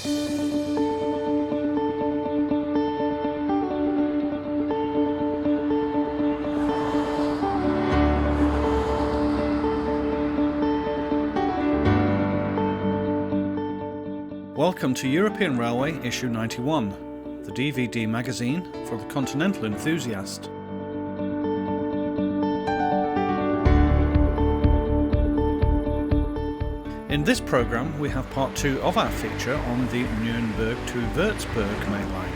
Welcome to European Railway Issue 91, the DVD magazine for the continental enthusiast. In this programme we have part 2 of our feature on the Nürnberg to Würzburg main line.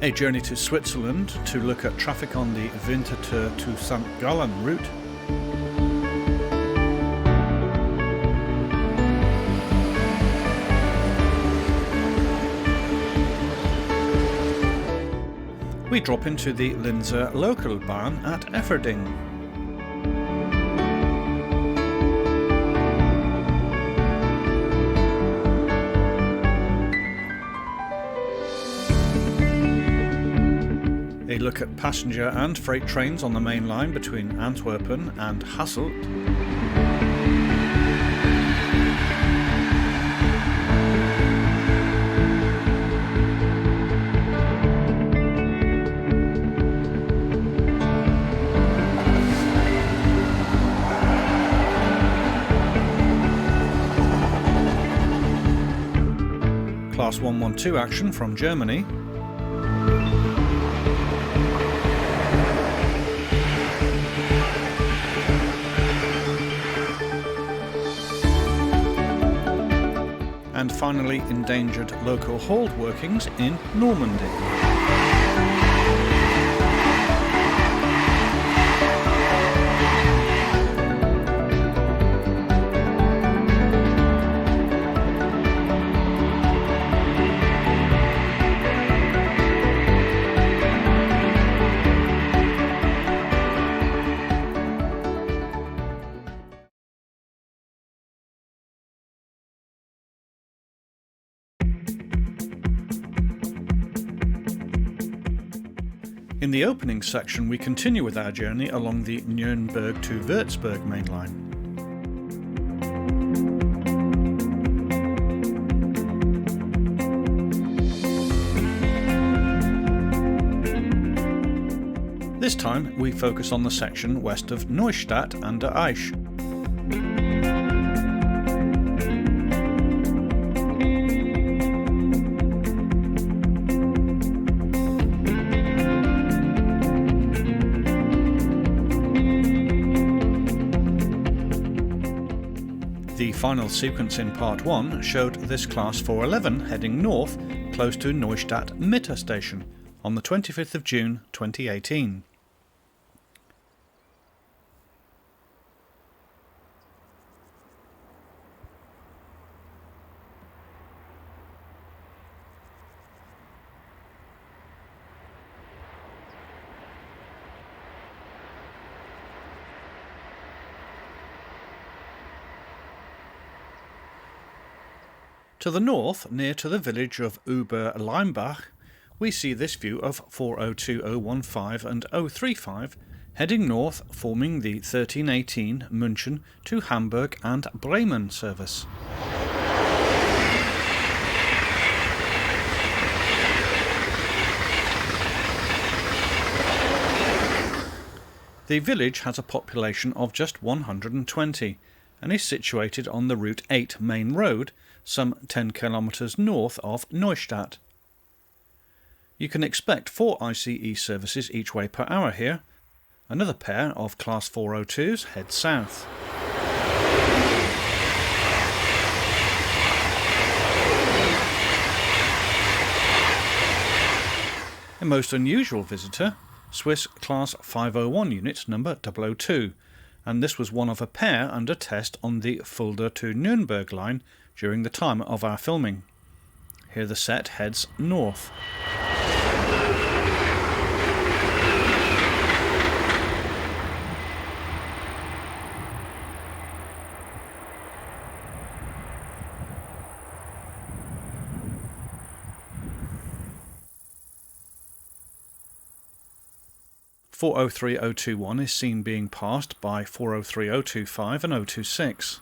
A journey to Switzerland to look at traffic on the Winterthur to Sankt Gallen route. We drop into the Linz Localbahn at Eferding. A look at passenger and freight trains on the main line between Antwerpen and Hasselt. Class 112 action from Germany. And finally, endangered local hold workings in Normandy. In the opening section we continue with our journey along the Nürnberg to Würzburg main line. This time we focus on the section west of Neustadt an der Aisch. The final sequence in part 1 showed this class 411 heading north close to Neustadt Mitte station on the 25th of June 2018. To the north, near to the village of Oberleimbach, we see this view of 402, 015 and 035 heading north, forming the 1318 München to Hamburg and Bremen service. The village has a population of just 120 and is situated on the Route 8 main road, some 10 kilometres north of Neustadt. You can expect 4 ICE services each way per hour here. Another pair of Class 402s head south. A most unusual visitor, Swiss Class 501 unit number 002, and this was one of a pair under test on the Fulda to Nürnberg line during the time of our filming. Here the set heads north. 403021 is seen being passed by 403025 and 026.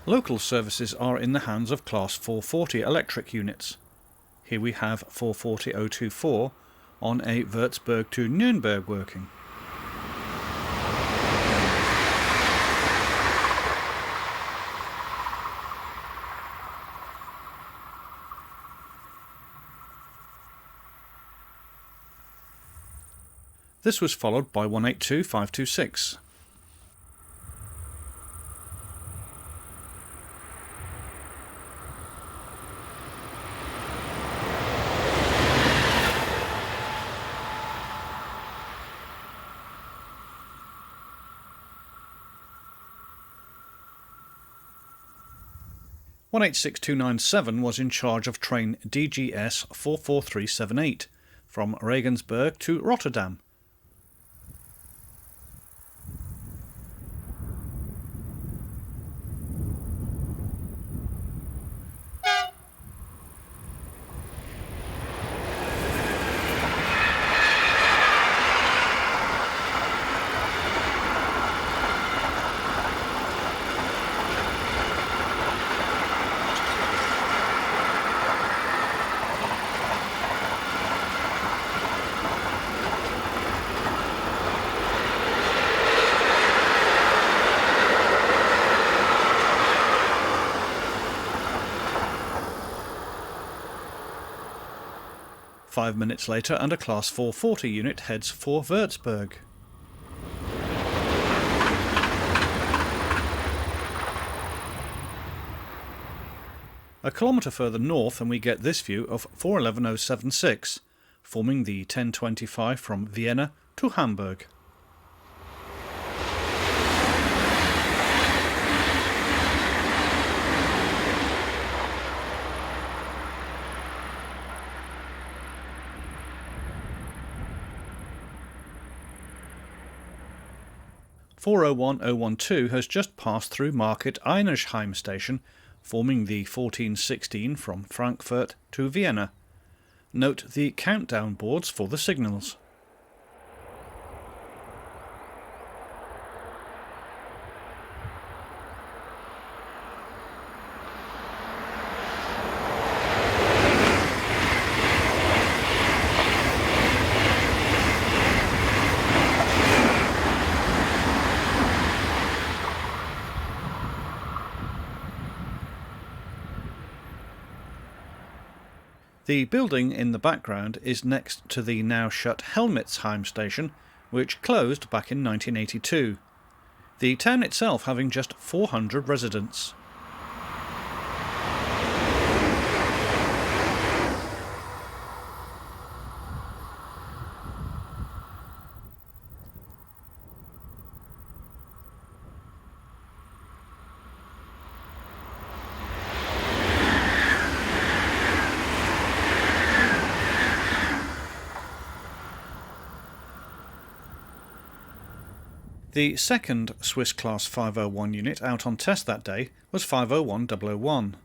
Local services are in the hands of Class 440 electric units. Here we have 440024 on a Würzburg to Nürnberg working. This was followed by 182526. (186.297) was in charge of train DGS 44378 from Regensburg to Rotterdam. Five minutes later, and a Class 440 unit heads for Würzburg. A kilometre further north and we get this view of 411076, forming the 1025 from Vienna to Hamburg. (401012) has just passed through Market Einersheim station, forming the 1416 from Frankfurt to Vienna. Note the countdown boards for the signals. The building in the background is next to the now shut Helmitsheim station, which closed back in 1982. The town itself having just 400 residents. The second Swiss Class 501 unit out on test that day was 501001.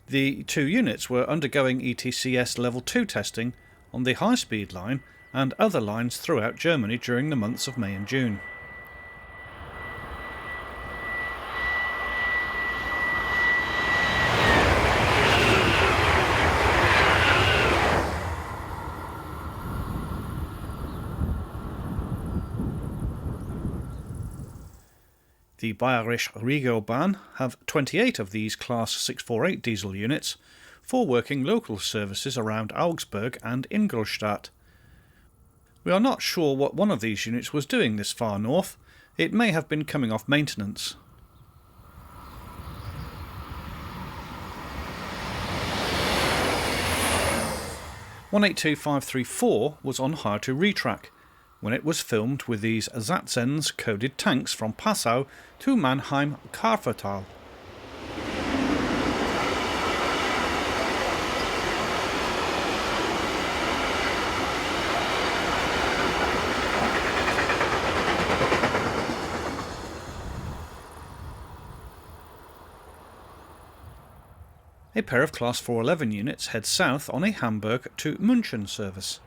The two units were undergoing ETCS Level 2 testing on the high-speed line and other lines throughout Germany during the months of May and June. The Bayerische Regiobahn have 28 of these Class 648 diesel units for working local services around Augsburg and Ingolstadt. We are not sure what one of these units was doing this far north. It may have been coming off maintenance. (182534) was on hire to retrack. when it was filmed with these Satzens coded tanks from Passau to Mannheim-Karfretal. A pair of Class 411 units head south on a Hamburg to München service.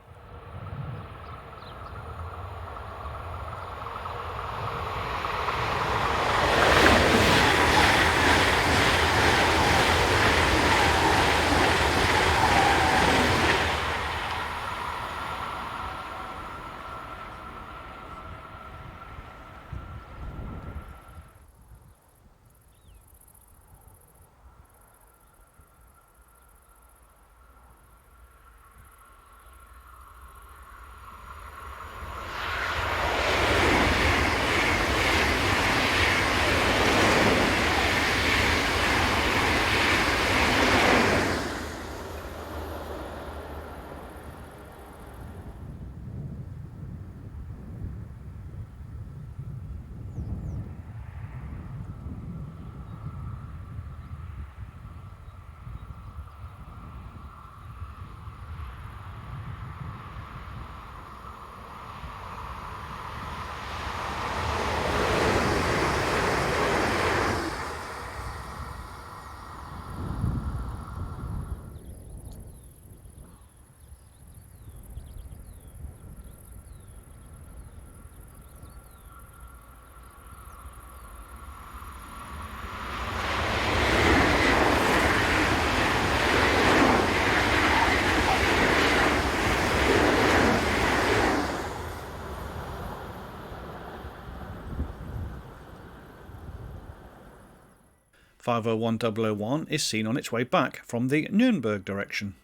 .501.001 is seen on its way back from the Nürnberg direction.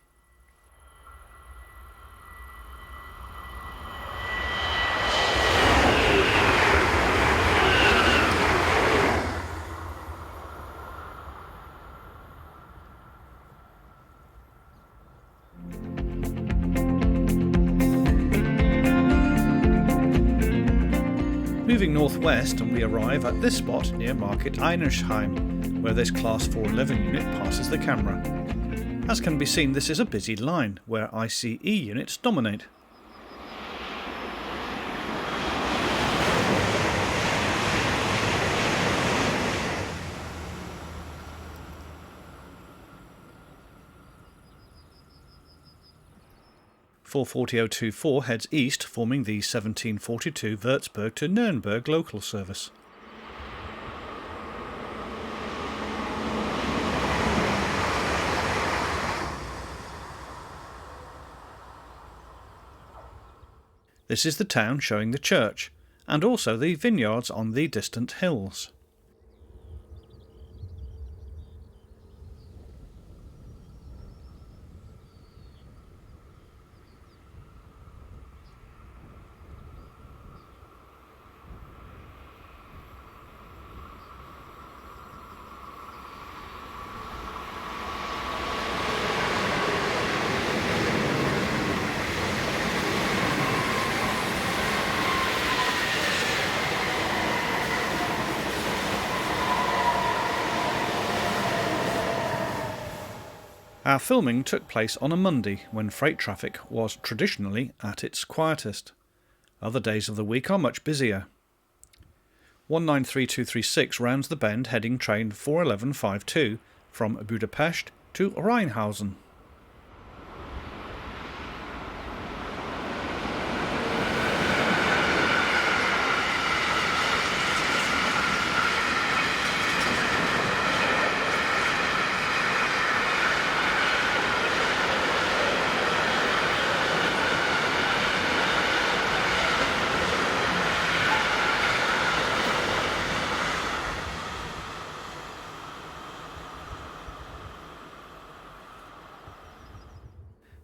Moving northwest, and we arrive at this spot near Market Einersheim, where this Class 411 unit passes the camera. As can be seen, this is a busy line, where ICE units dominate. .440.024 heads east, forming the 1742 Würzburg to Nürnberg local service. This is the town showing the church, and also the vineyards on the distant hills. Our filming took place on a Monday, when freight traffic was traditionally at its quietest. Other days of the week are much busier. 193236 rounds the bend heading train 41152 from Budapest to Rheinhausen.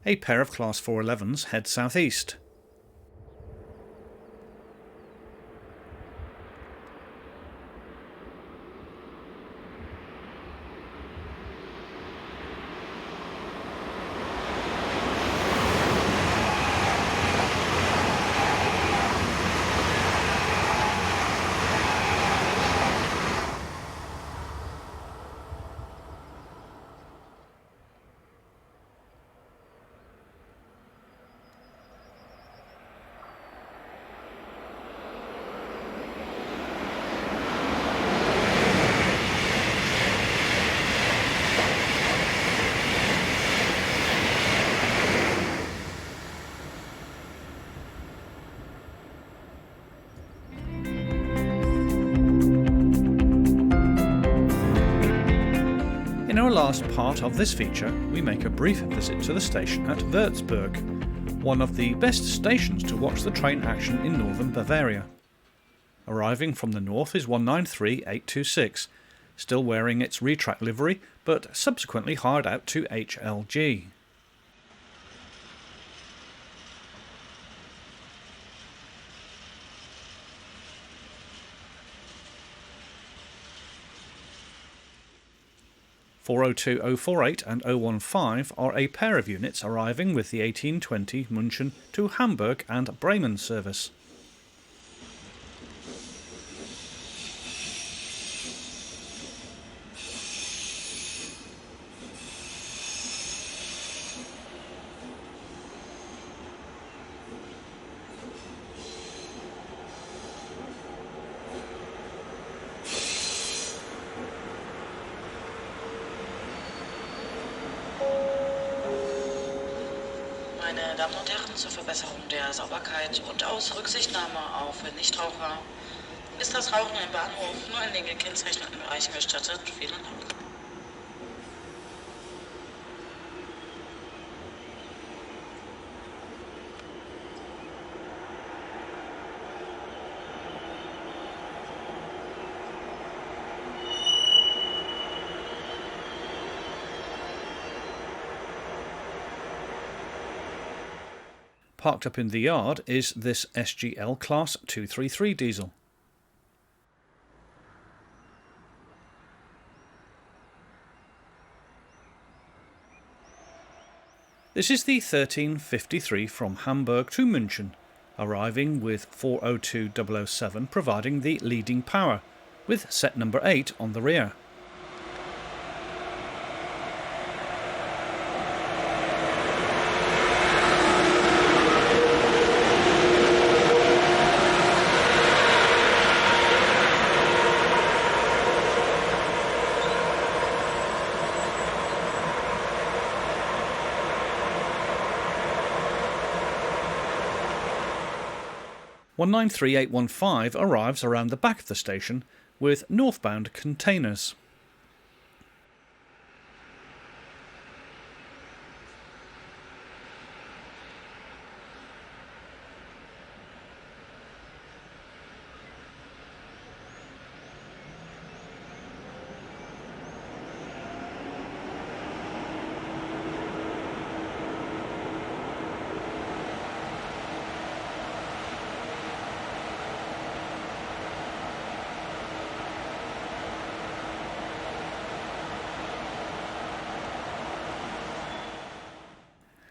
A pair of Class 411s head southeast. In our last part of this feature, we make a brief visit to the station at Würzburg, one of the best stations to watch the train action in northern Bavaria. Arriving from the north is 193826, still wearing its retrack livery, but subsequently hired out to HLG. (402-048 and 015) are a pair of units arriving with the 1820 München to Hamburg and Bremen service. Meine Damen und Herren, zur Verbesserung der Sauberkeit und aus Rücksichtnahme auf Nichtraucher ist das Rauchen im Bahnhof nur in den gekennzeichneten Bereichen gestattet. Vielen Dank. Parked up in the yard is this SGL Class 233 diesel. This is the 1353 from Hamburg to München, arriving with 402007 providing the leading power, with set number 8 on the rear. (193815) arrives around the back of the station with northbound containers.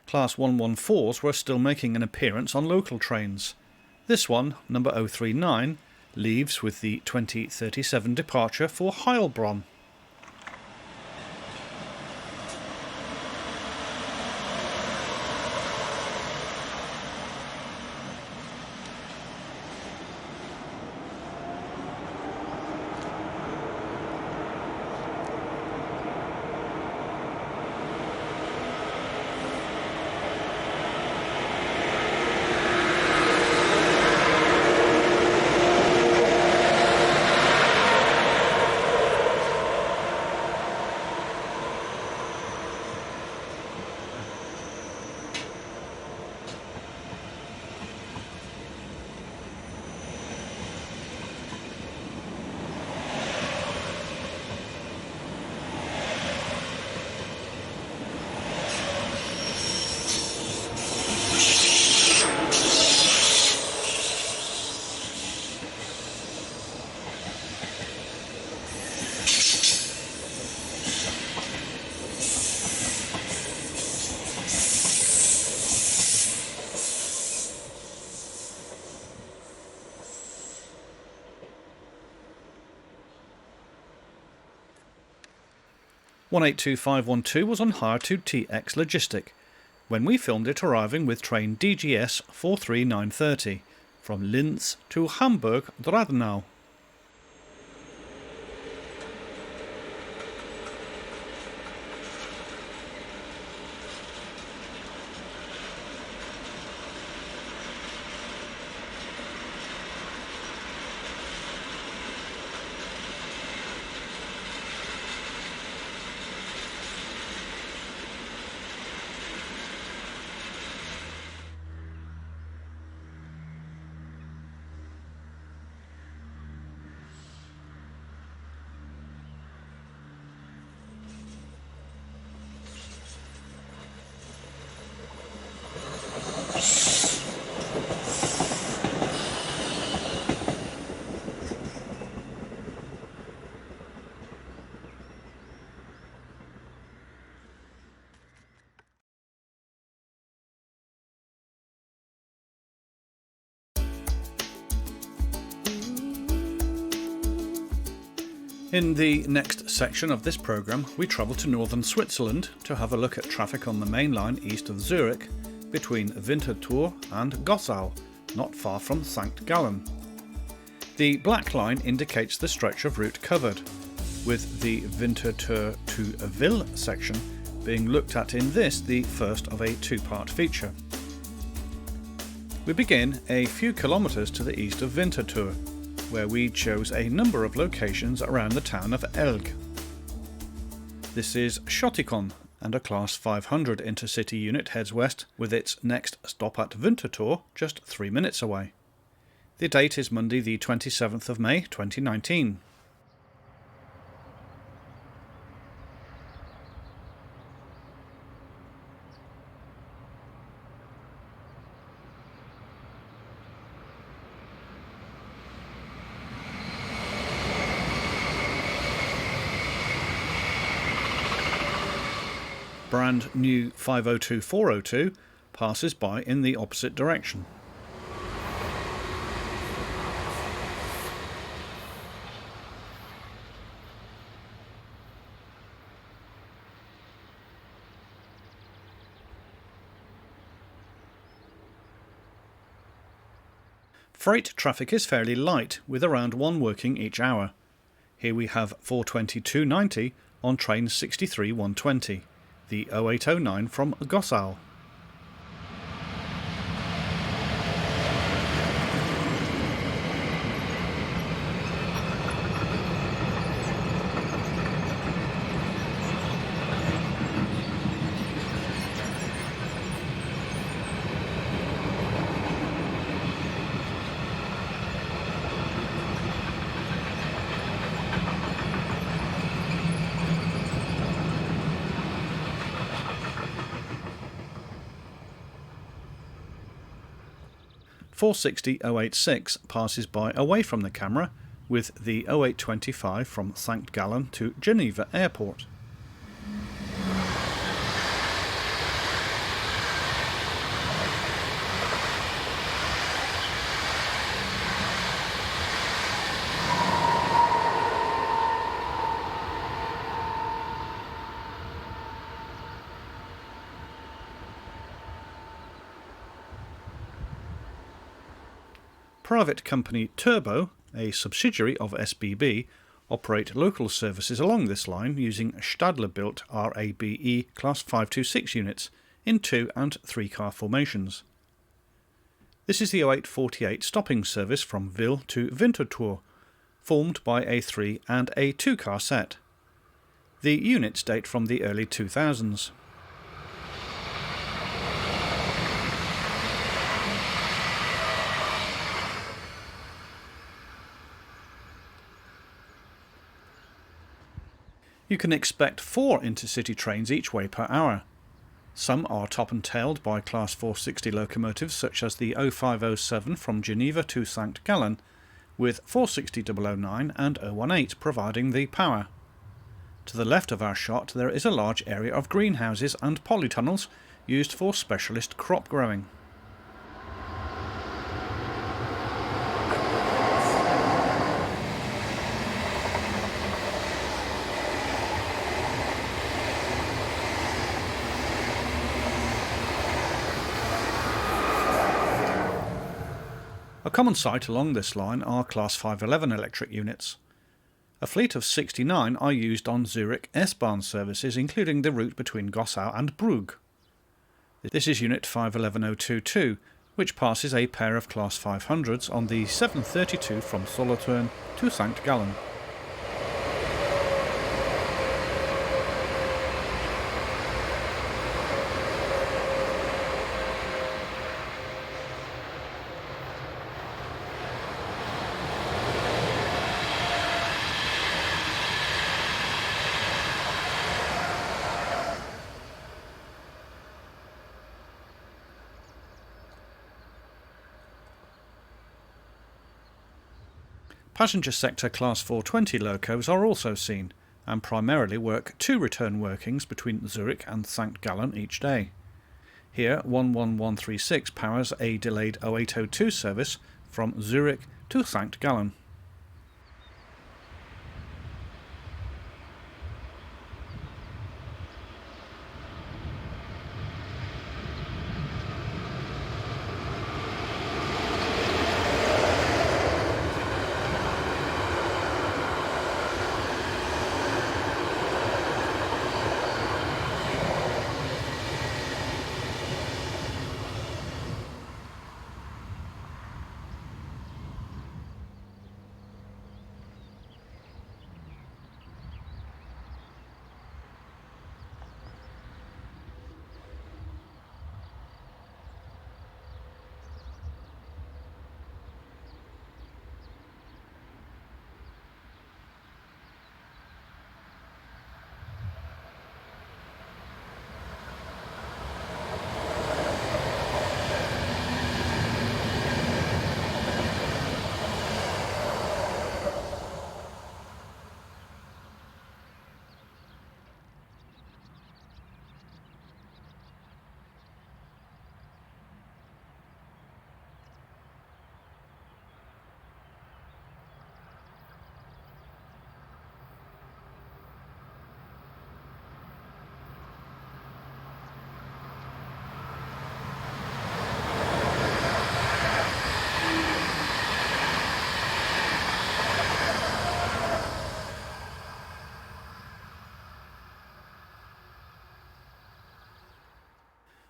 Class 114s were still making an appearance on local trains. This one, number 039, leaves with the 2037 departure for Heilbronn. (182512) was on hire to TX Logistic, when we filmed it arriving with train DGS 43930 from Linz to Hamburg-Dradenau. In the next section of this programme, we travel to northern Switzerland to have a look at traffic on the main line east of Zurich between Winterthur and Gossau, not far from Sankt Gallen. The black line indicates the stretch of route covered, with the Winterthur to Wils section being looked at in this, the first of a two-part feature. We begin a few kilometres to the east of Winterthur, where we chose a number of locations around the town of Elgg. This is Schottikon, and a Class 500 intercity unit heads west with its next stop at Winterthur just 3 minutes away. The date is Monday the 27th of May 2019. Brand new 502-402 passes by in the opposite direction. Freight traffic is fairly light, with around one working each hour. Here we have 422.90 on train 63-120. The 0809 from Gossau. .460-086 passes by away from the camera, with the 0825 from Sankt Gallen to Geneva Airport. Private company Turbo, a subsidiary of SBB, operate local services along this line using Stadler-built RABE Class 526 units in 2 and 3 car formations. This is the 0848 stopping service from Wils to Winterthur, formed by a 3 and a 2 car set. The units date from the early 2000s. You can expect 4 intercity trains each way per hour. Some are top and tailed by Class 460 locomotives such as the 0507 from Geneva to Sankt Gallen, with 460-009 and 018 providing the power. To the left of our shot there is a large area of greenhouses and polytunnels used for specialist crop growing. A common sight along this line are Class 511 electric units. A fleet of 69 are used on Zurich S-Bahn services, including the route between Gossau and Brugg. This is Unit 511022, which passes a pair of Class 500s on the 732 from Solothurn to Sankt Gallen. Passenger sector Class 420 locos are also seen, and primarily work 2 return workings between Zurich and Sankt Gallen each day. Here 11136 powers a delayed 0802 service from Zurich to Sankt Gallen.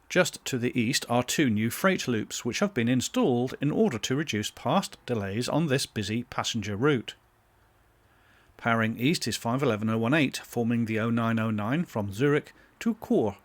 Just to the east are 2 new freight loops which have been installed in order to reduce past delays on this busy passenger route. Powering east is 511018, forming the 0909 from Zurich to Chur.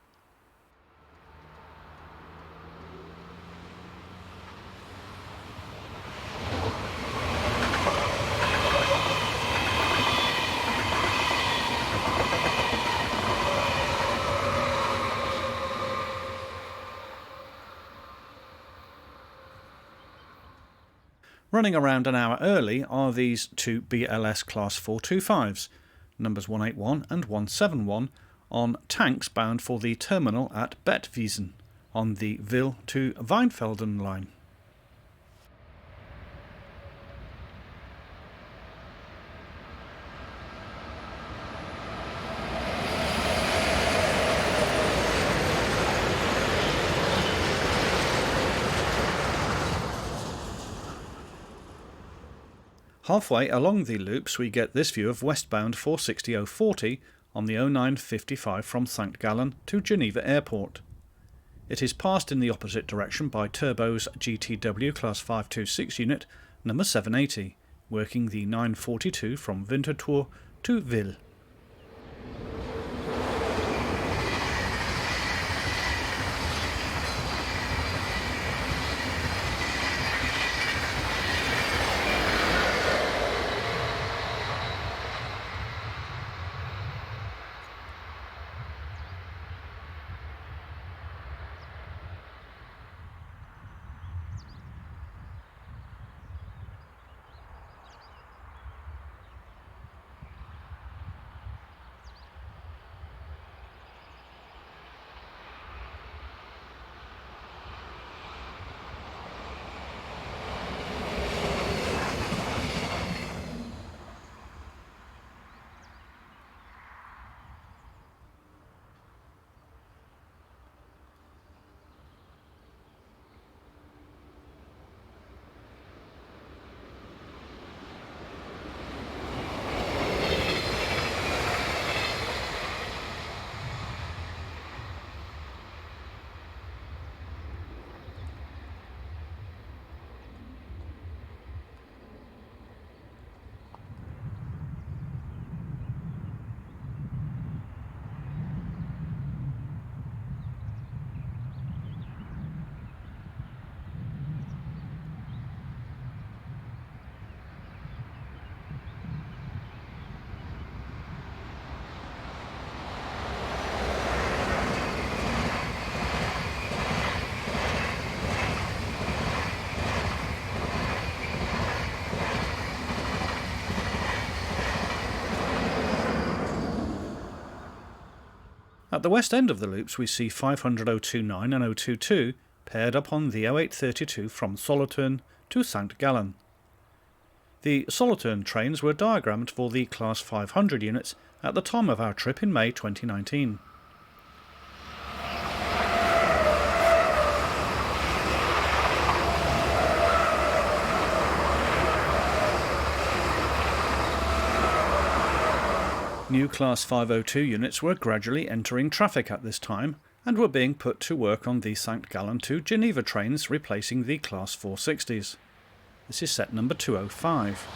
Running around an hour early are these 2 BLS Class 425s, numbers 181 and 171, on tanks bound for the terminal at Bettwiesen on the Wils to Weinfelden line. Halfway along the loops we get this view of westbound 460040 on the 0955 from Sankt Gallen to Geneva Airport. It is passed in the opposite direction by Turbo's GTW Class 526 unit number 780, working the 942 from Winterthur to Wils. At the west end of the loops we see 500 029 and 022 paired up on the 0832 from Solothurn to Sankt Gallen. The Solothurn trains were diagrammed for the Class 500 units at the time of our trip in May 2019. New Class 502 units were gradually entering traffic at this time and were being put to work on the Sankt Gallen to Geneva trains, replacing the Class 460s. This is set number 205.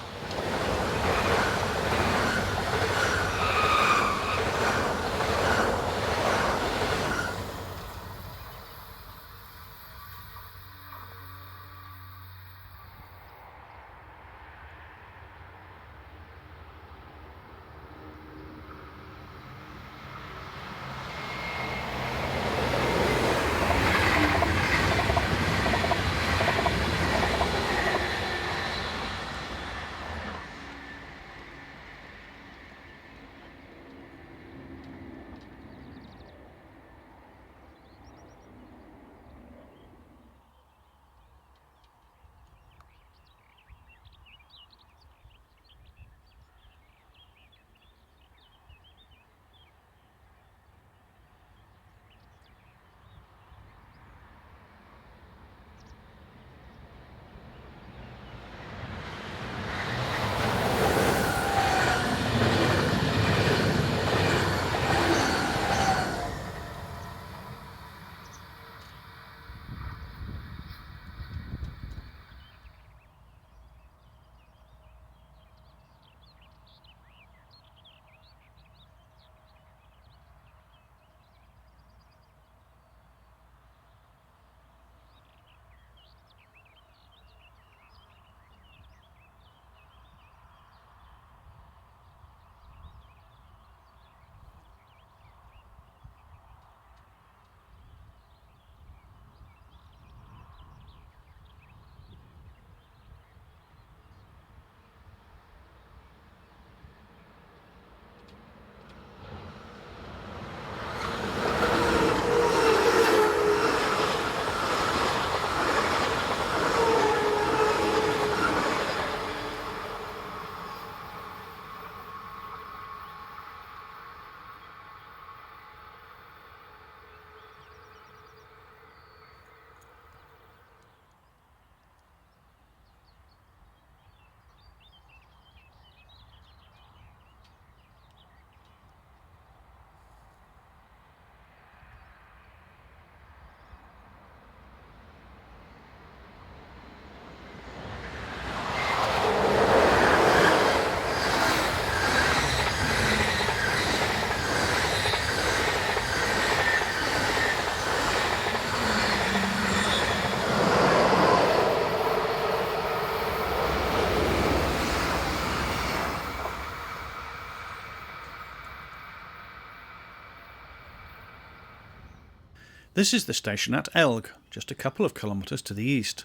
This is the station at Elgg, just a couple of kilometres to the east.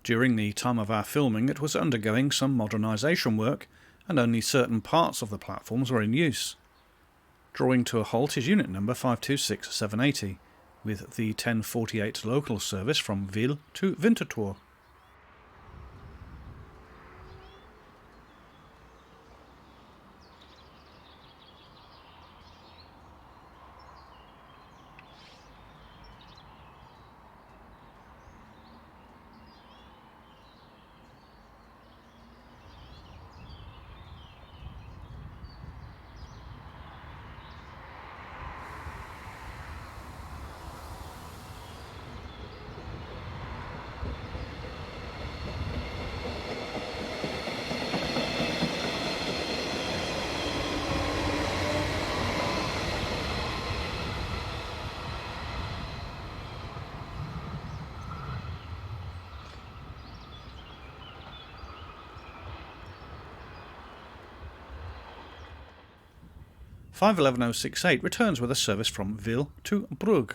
During the time of our filming it was undergoing some modernisation work and only certain parts of the platforms were in use. Drawing to a halt is unit number 526780, with the 1048 local service from Wils to Winterthur. (511.068) returns with a service from Wils to Brugg.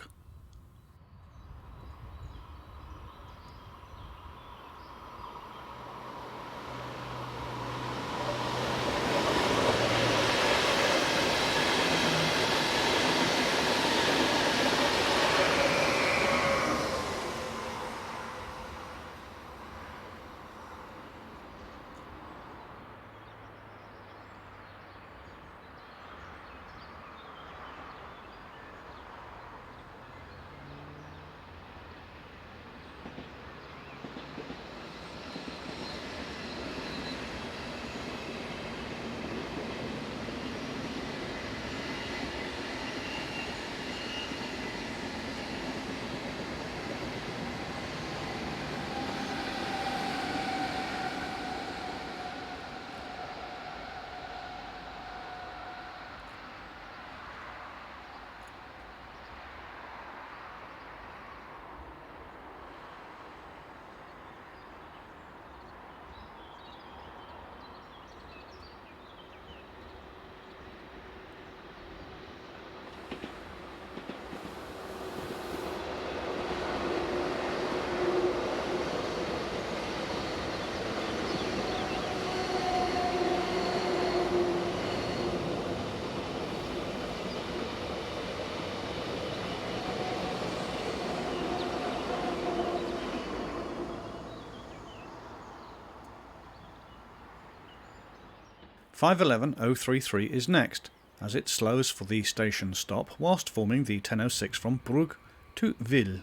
511-033 is next, as it slows for the station stop whilst forming the 1006 from Brugg to Wils.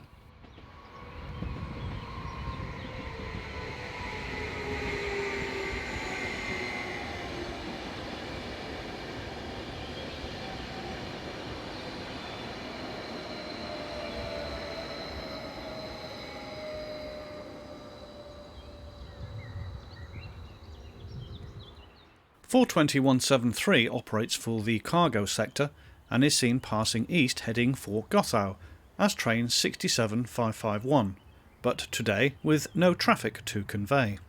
(42173) operates for the cargo sector and is seen passing east heading for Gotthau as train 67551, but today with no traffic to convey.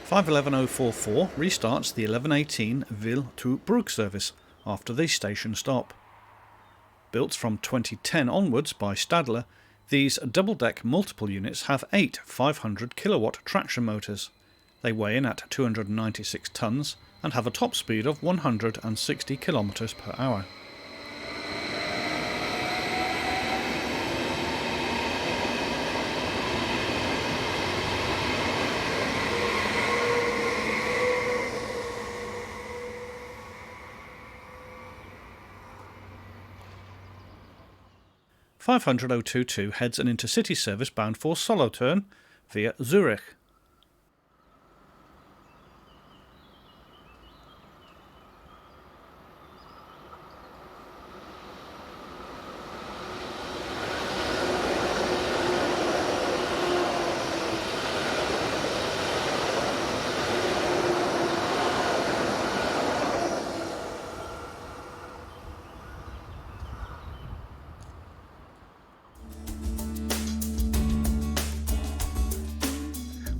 (511-044) restarts the 1118 Wils to Brugg service after the station stop. Built from 2010 onwards by Stadler, these double-deck multiple units have 8 500 kilowatt traction motors. They weigh in at 296 tons and have a top speed of 160 kilometers per hour. (500-022) heads an intercity service bound for Solothurn via Zurich.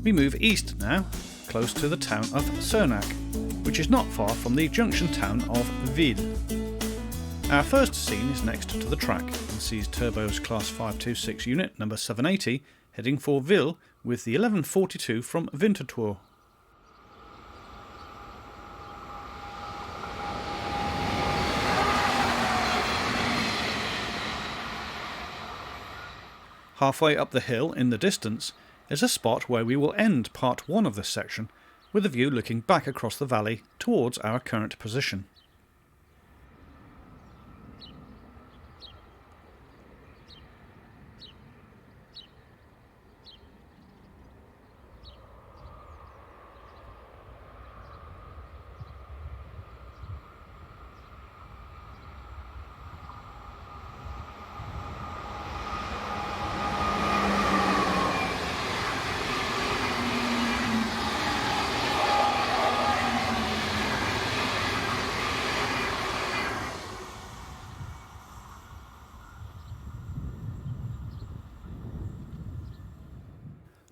We move east now, close to the town of Sernach, which is not far from the junction town of Wils. Our first scene is next to the track and sees Turbo's Class 526 unit number 780 heading for Wils with the 1142 from Winterthur. Halfway up the hill in the distance is a spot where we will end part 1 of this section, with a view looking back across the valley towards our current position.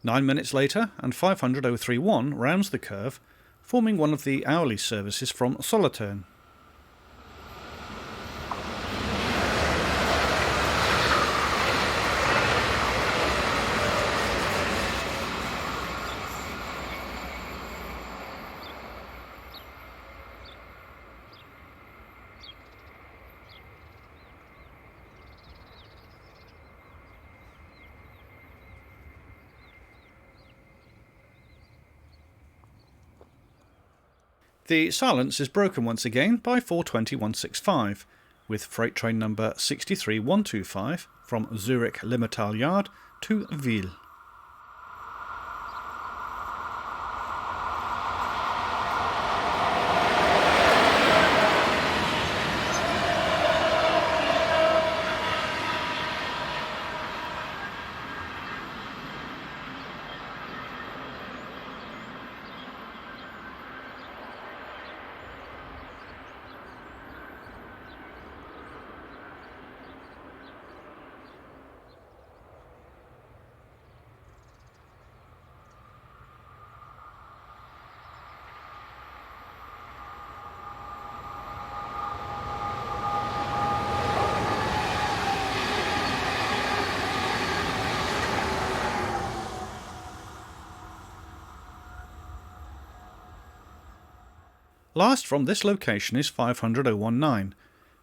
Nine minutes later, and 500-031 rounds the curve, forming one of the hourly services from Solothurn. The silence is broken once again by 42165, with freight train number 63125 from Zurich Limmatal Yard to Wils. Last from this location is 500.019,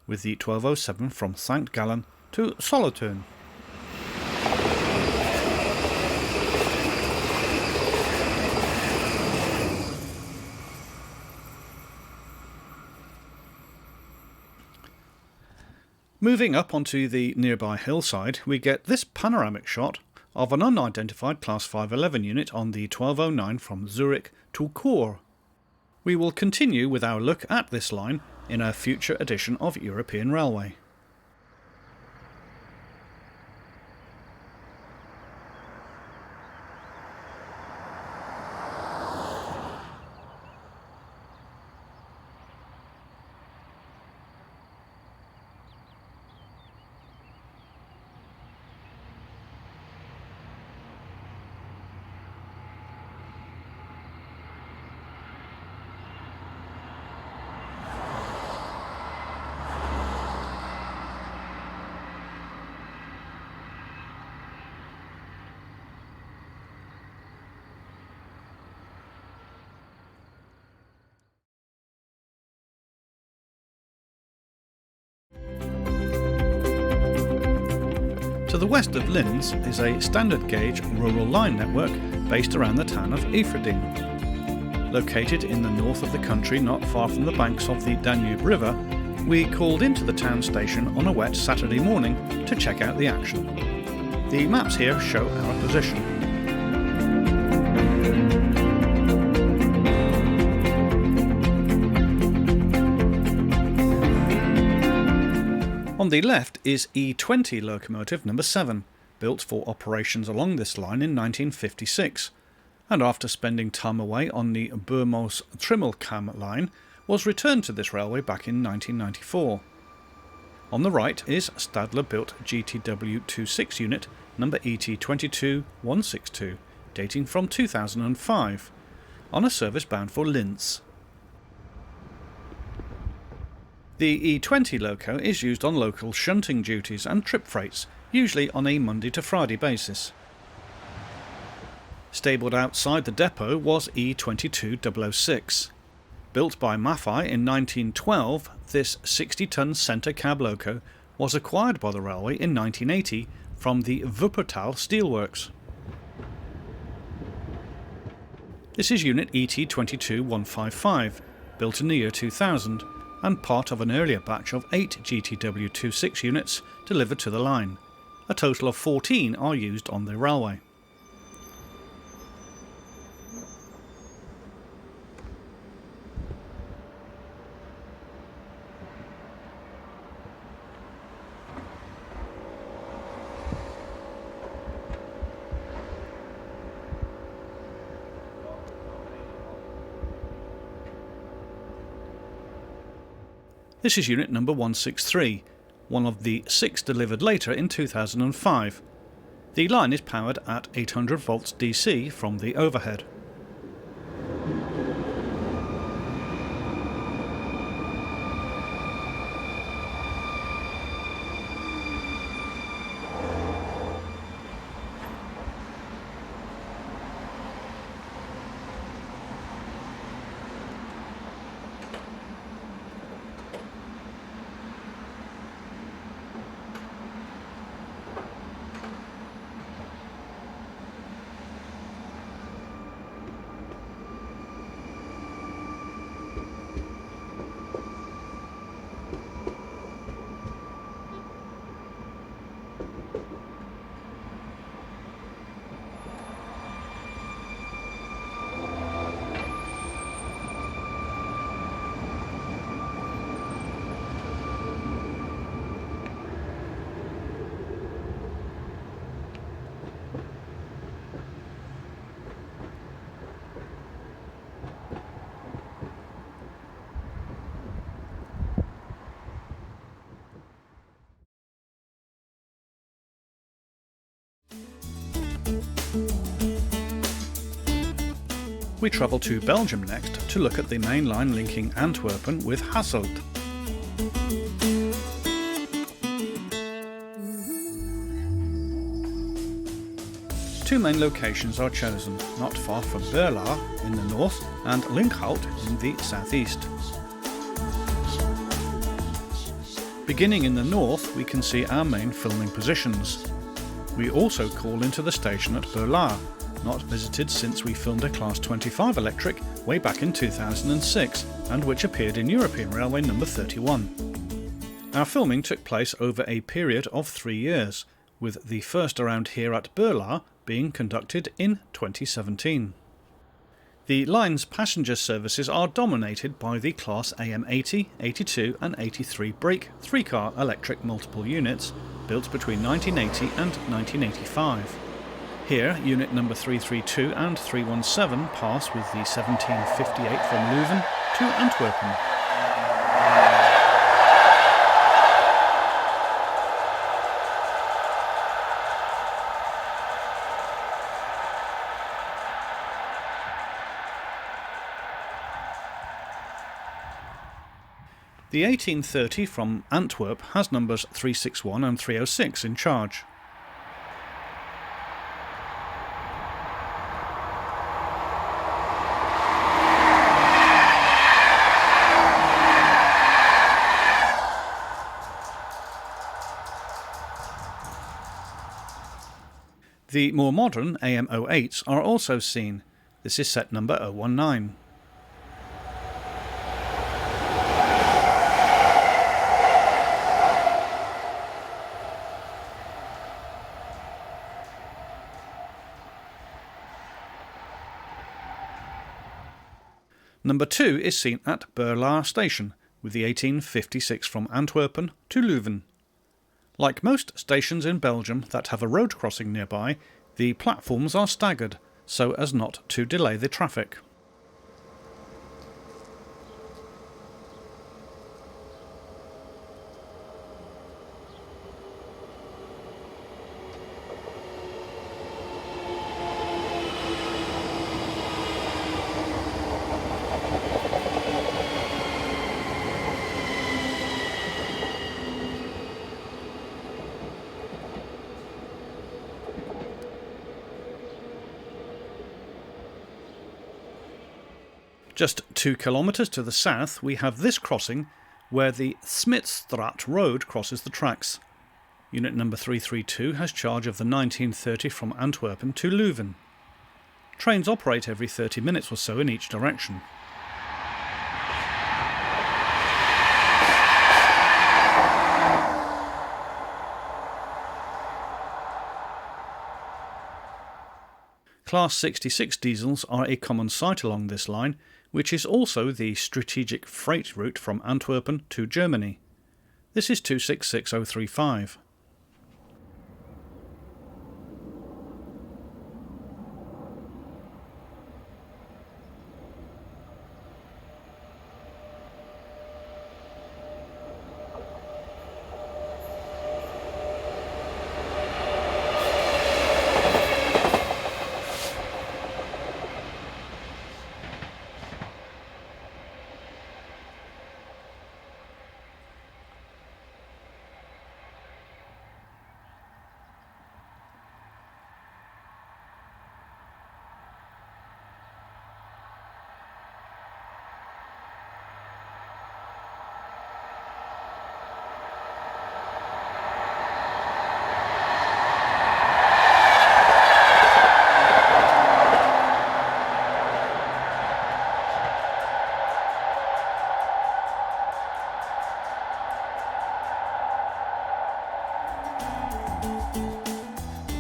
with the 1207 from Sankt Gallen to Solothurn. Moving up onto the nearby hillside, we get this panoramic shot of an unidentified Class 511 unit on the 1209 from Zurich to Chur. We will continue with our look at this line in a future edition of European Railway. To the west of Linz is a standard gauge rural line network based around the town of Eferding. Located in the north of the country, not far from the banks of the Danube River, we called into the town station on a wet Saturday morning to check out the action. The maps here show our position. On the left is E20 locomotive number 7, built for operations along this line in 1956, and after spending time away on the Burmos-Trimmelkamm line, was returned to this railway back in 1994. On the right is Stadler-built GTW 26 unit number ET22162, dating from 2005, on a service bound for Linz. The E20 loco is used on local shunting duties and trip freights, usually on a Monday to Friday basis. Stabled outside the depot was E22006. Built by Maffei in 1912, this 60-ton centre cab loco was acquired by the railway in 1980 from the Wuppertal Steelworks. This is unit ET22155, built in the year 2000, and part of an earlier batch of 8 GTW26 units delivered to the line. A total of 14 are used on the railway. This is unit number 163, one of the 6 delivered later in 2005. The line is powered at 800 volts DC from the overhead. We travel to Belgium next to look at the main line linking Antwerpen with Hasselt. Two main locations are chosen, not far from Berlaar in the north and Linz in the southeast. Beginning in the north, we can see our main filming positions. We also call into the station at Berlaar, not visited since we filmed a Class 25 electric way back in 2006 and which appeared in European Railway number 31. Our filming took place over a period of 3 years, with the first around here at Berlaar being conducted in 2017. The line's passenger services are dominated by the Class AM80, 82 and 83 brake 3-car electric multiple units built between 1980 and 1985. Here, unit number 332 and 317 pass with the 1758 from Leuven to Antwerpen. The 1830 from Antwerp has numbers 361 and 306 in charge. The more modern AM08s are also seen. This is set number 019. Number 2 is seen at Berlaar station, with the 1856 from Antwerpen to Leuven. Like most stations in Belgium that have a road crossing nearby, the platforms are staggered, so as not to delay the traffic. Just 2 kilometres to the south we have this crossing where the Smitsstraat road crosses the tracks. Unit number 332 has charge of the 1930 from Antwerpen to Leuven. Trains operate every 30 minutes or so in each direction. Class 66 diesels are a common sight along this line, which is also the strategic freight route from Antwerpen to Germany. This is 266035.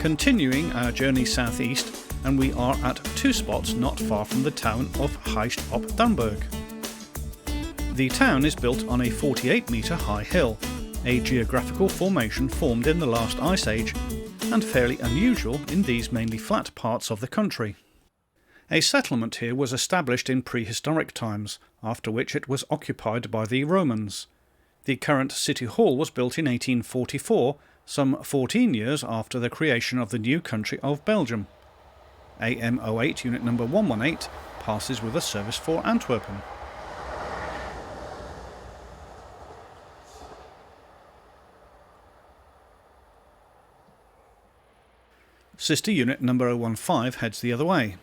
Continuing our journey southeast, and we are at 2 spots not far from the town of Heist op Damberg. The town is built on a 48-metre high hill, a geographical formation formed in the last ice age and fairly unusual in these mainly flat parts of the country. A settlement here was established in prehistoric times, after which it was occupied by the Romans. The current city hall was built in 1844, some 14 years after the creation of the new country of Belgium. AM08 unit number 118 passes with a service for Antwerpen. Sister unit number 015 heads the other way.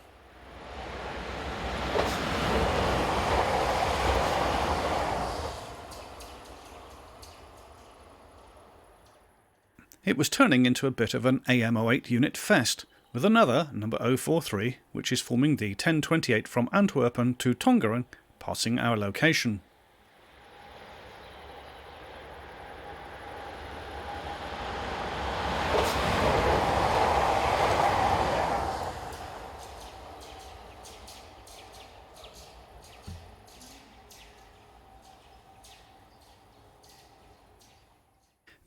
It was turning into a bit of an AM08 unit fest, with another, number 043, which is forming the 1028 from Antwerpen to Tongeren, passing our location.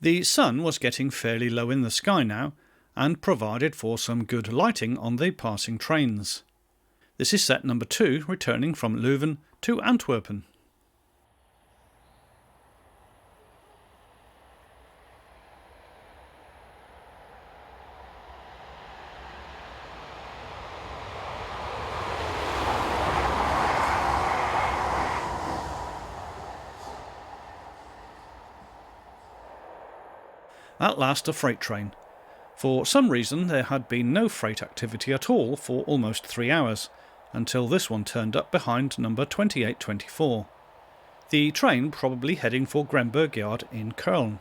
The sun was getting fairly low in the sky now, and provided for some good lighting on the passing trains. This is set number 2, returning from Leuven to Antwerpen. At last a freight train. For some reason there had been no freight activity at all for almost 3 hours, until this one turned up behind number 2824. The train probably heading for Gremberg Yard in Köln.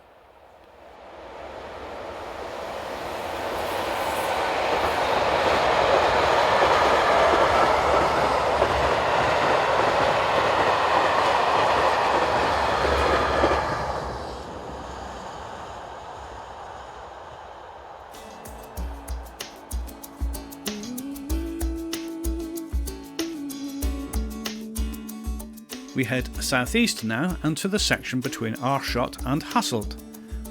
We head southeast now and to the section between Aarschot and Hasselt,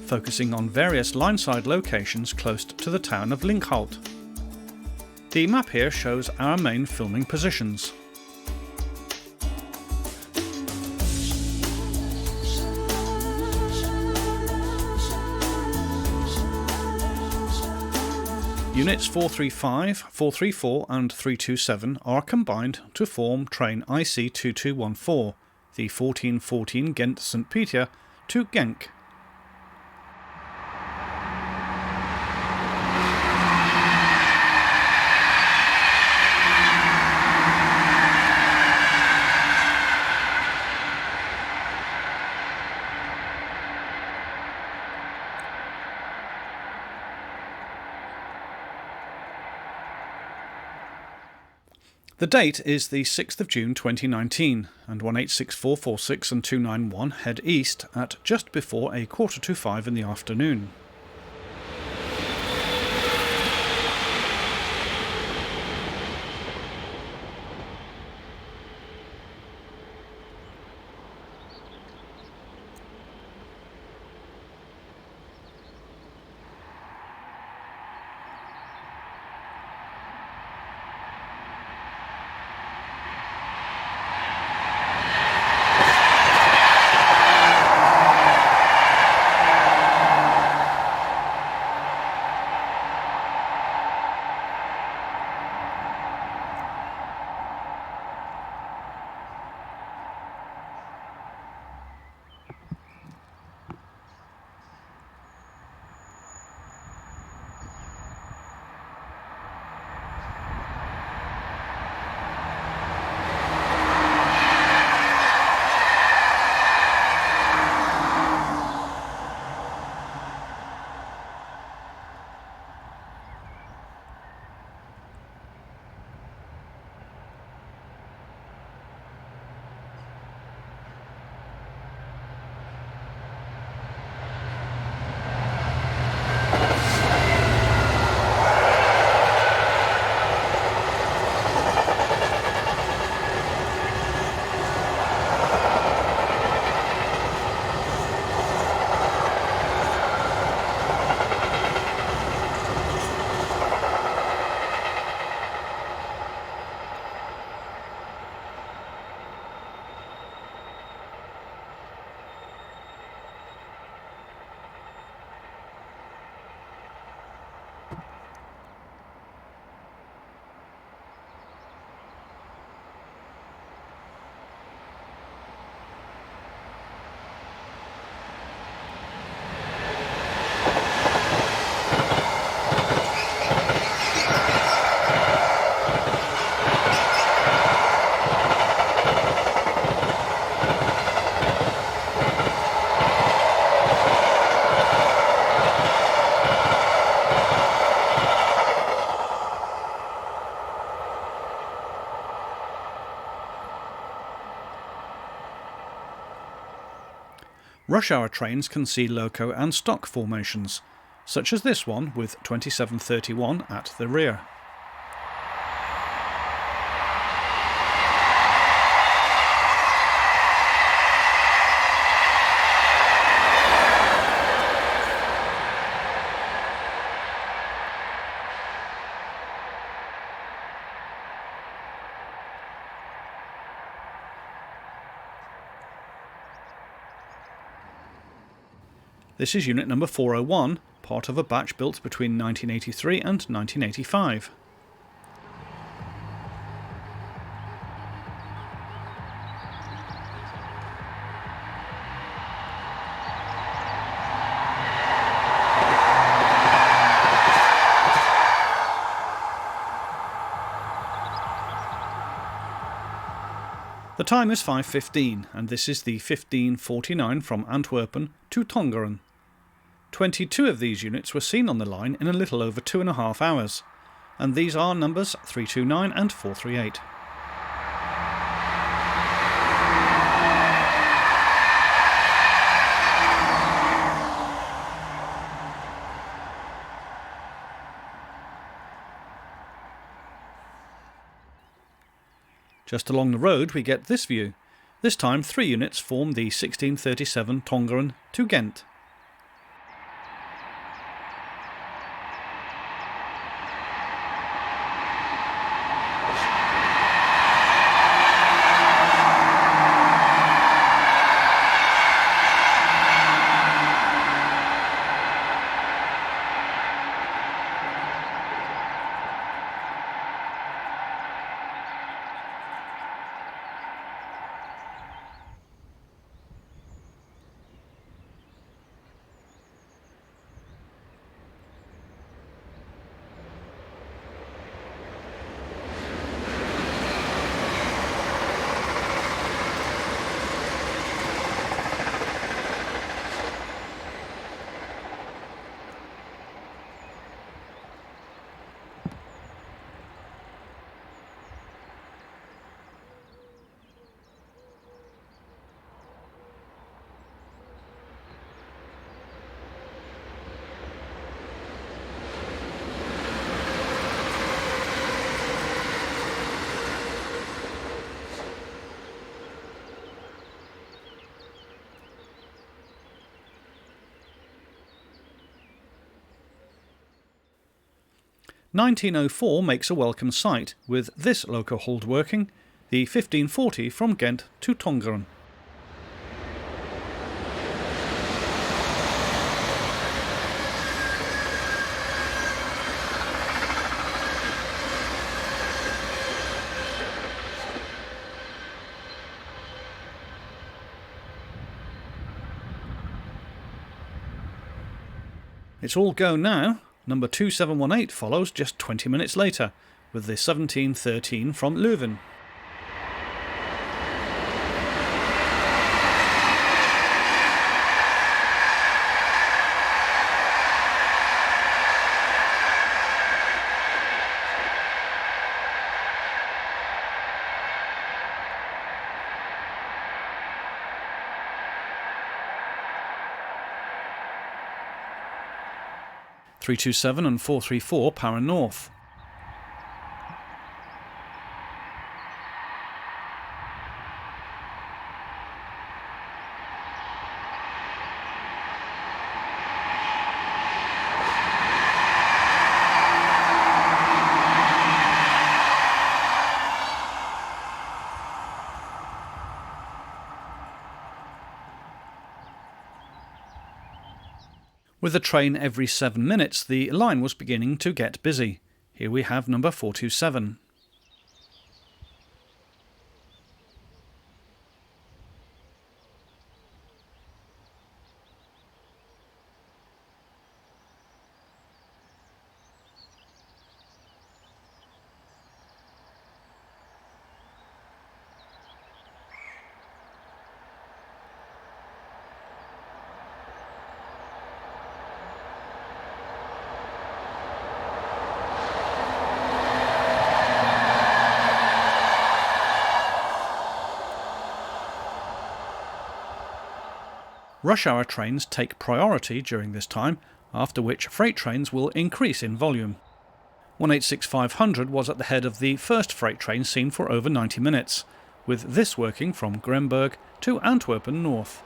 focusing on various line-side locations close to the town of Linkholt. The map here shows our main filming positions. Units 435, 434 and 327 are combined to form train IC 2214, the 1414 Ghent-St. Peter to Genk. The date is the 6th of June 2019, and 186446 and 291 head east at just before 4:45 in the afternoon. Rush hour trains can see loco and stock formations, such as this one with 2731 at the rear. This is unit number 401, part of a batch built between 1983 and 1985. The time is 5:15 and this is the 1549 from Antwerpen to Tongeren. 22 of these units were seen on the line in a little over 2.5 hours, and these are numbers 329 and 438. Just along the road we get this view. This time 3 units form the 1637 Tongeren to Ghent. "1904 makes a welcome sight, with this loco hold working, the 1540 from Ghent to Tongeren. It's all go now. Number 2718 follows just 20 minutes later, with the 1713 from Leuven. "327 and 434 power north. With a train every 7 minutes, the line was beginning to get busy. Here we have number 427. Rush hour trains take priority during this time, after which freight trains will increase in volume. 186-500 was at the head of the first freight train seen for over 90 minutes, with this working from Gremberg to Antwerpen north.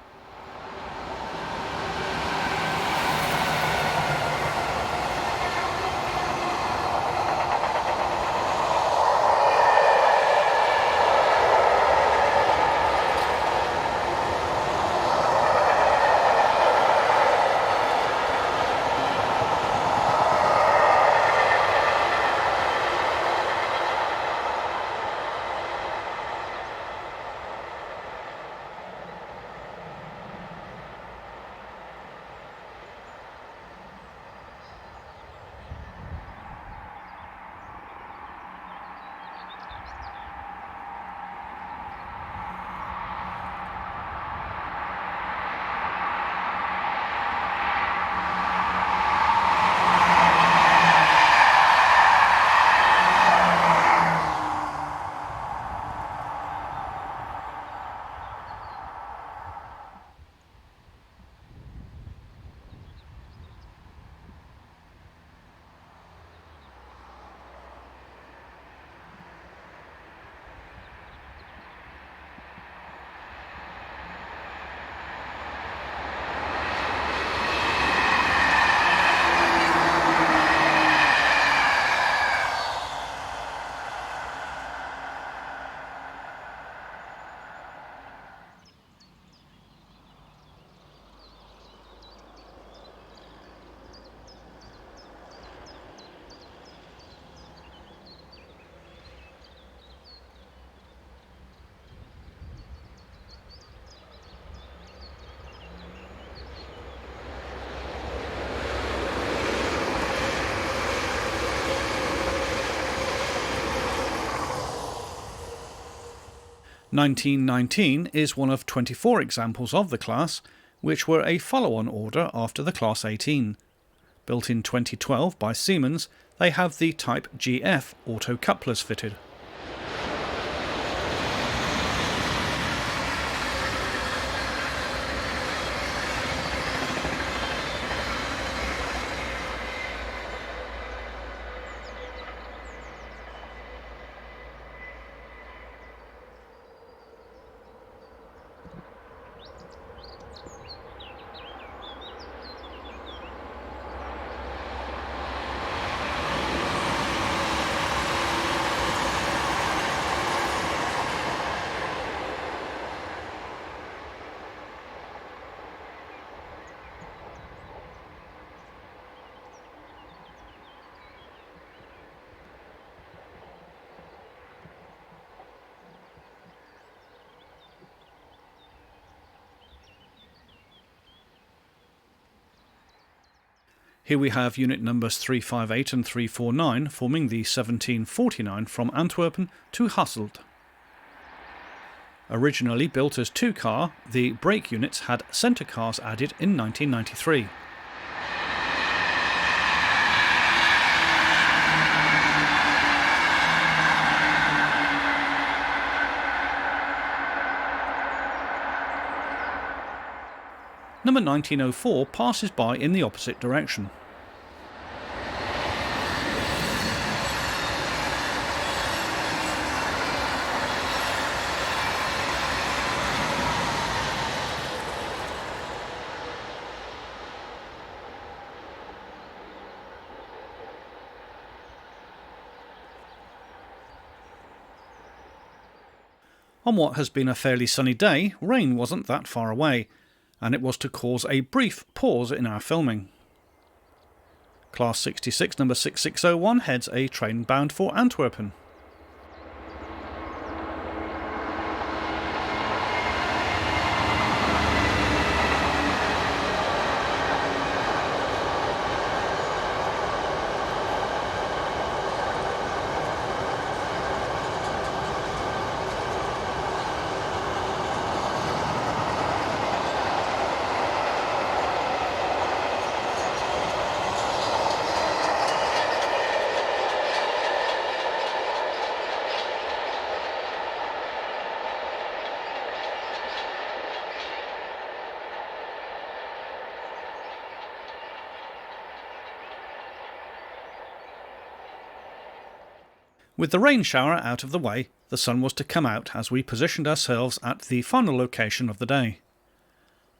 (1919) is one of 24 examples of the class, which were a follow-on order after the Class 18. Built in 2012 by Siemens, they have the Type GF auto couplers fitted. Here we have unit numbers 358 and 349 forming the 1749 from Antwerpen to Hasselt. Originally built as two-car, the brake units had centre cars added in 1993. Number 1904 passes by in the opposite direction. On what has been a fairly sunny day, rain wasn't that far away, and it was to cause a brief pause in our filming. Class 66 number 6601 heads a train bound for Antwerpen. With the rain shower out of the way, the sun was to come out as we positioned ourselves at the final location of the day.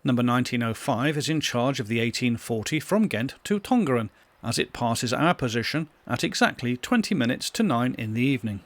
Number 1905 is in charge of the 1840 from Ghent to Tongeren, as it passes our position at exactly 20 minutes to 9 in the evening.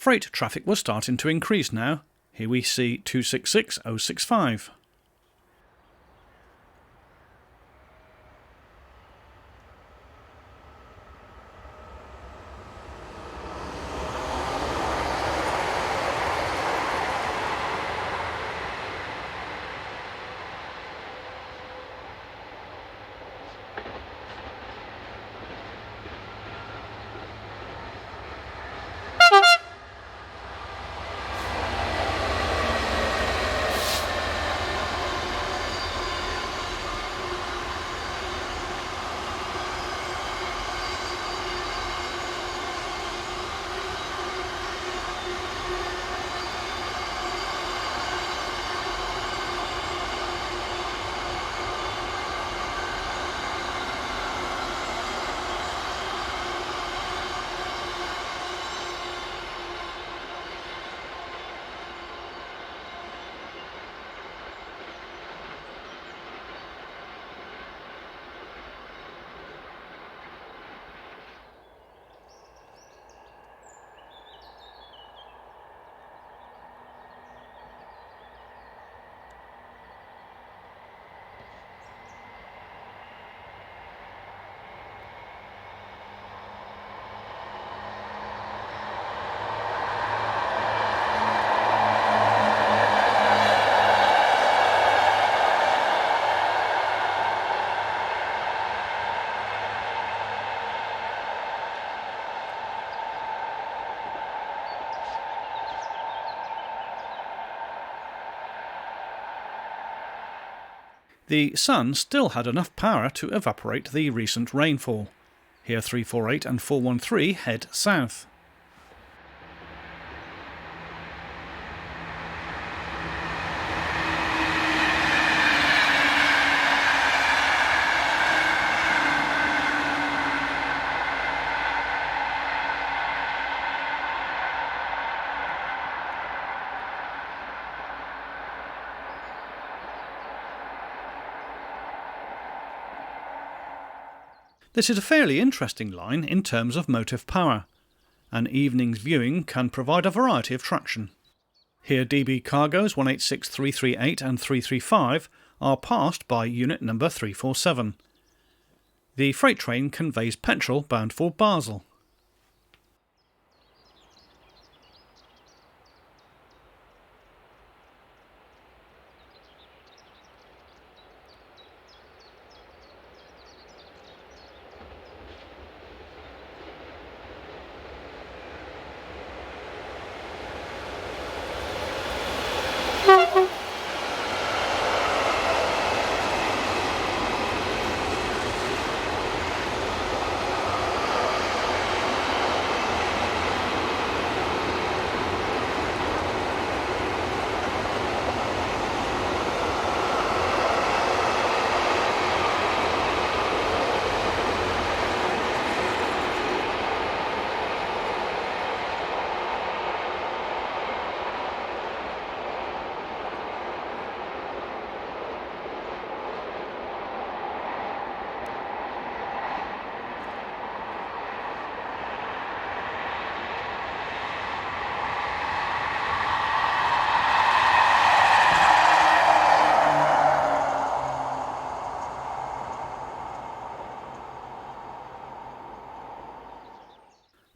Freight traffic was starting to increase now. Here we see 266065. The sun still had enough power to evaporate the recent rainfall. Here 348 and 413 head south. This is a fairly interesting line in terms of motive power. An evening's viewing can provide a variety of traction. Here DB cargoes 186338 and 335 are passed by unit number 347. The freight train conveys petrol bound for Basel.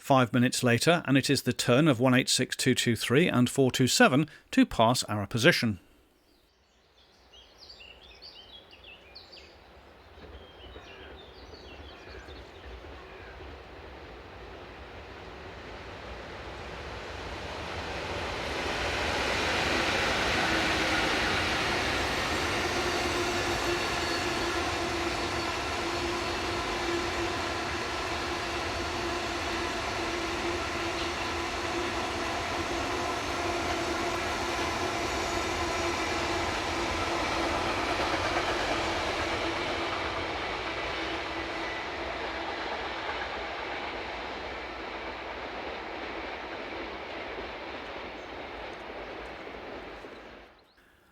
5 minutes later, and it is the turn of 186223 and 427 to pass our position.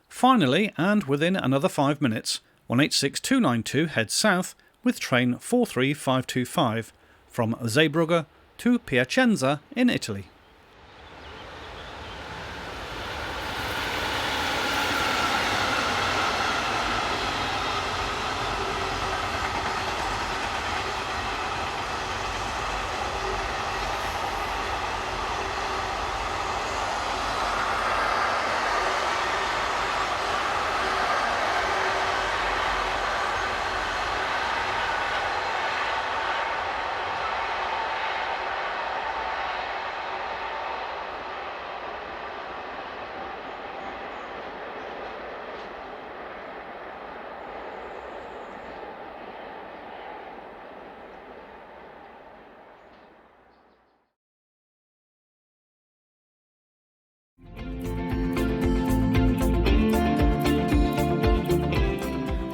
Finally, and within another 5 minutes, 186292 heads south with train 43525 from Zeebrugge to Piacenza in Italy.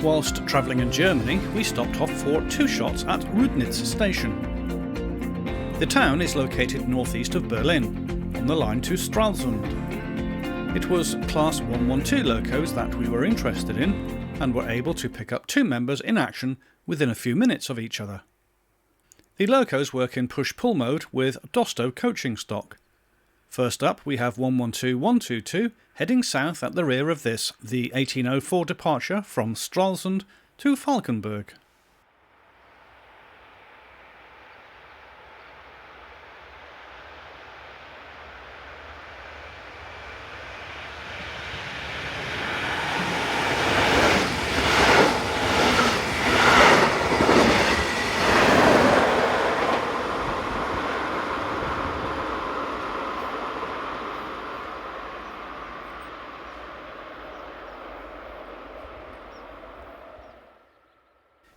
Whilst travelling in Germany, we stopped off for 2 shots at Rudnitz station. The town is located northeast of Berlin, on the line to Stralsund. It was Class 112 locos that we were interested in, and were able to pick up 2 members in action within a few minutes of each other. The locos work in push-pull mode with Dosto coaching stock. First up we have 112122 heading south at the rear of this, the 1804 departure from Stralsund to Falkenberg.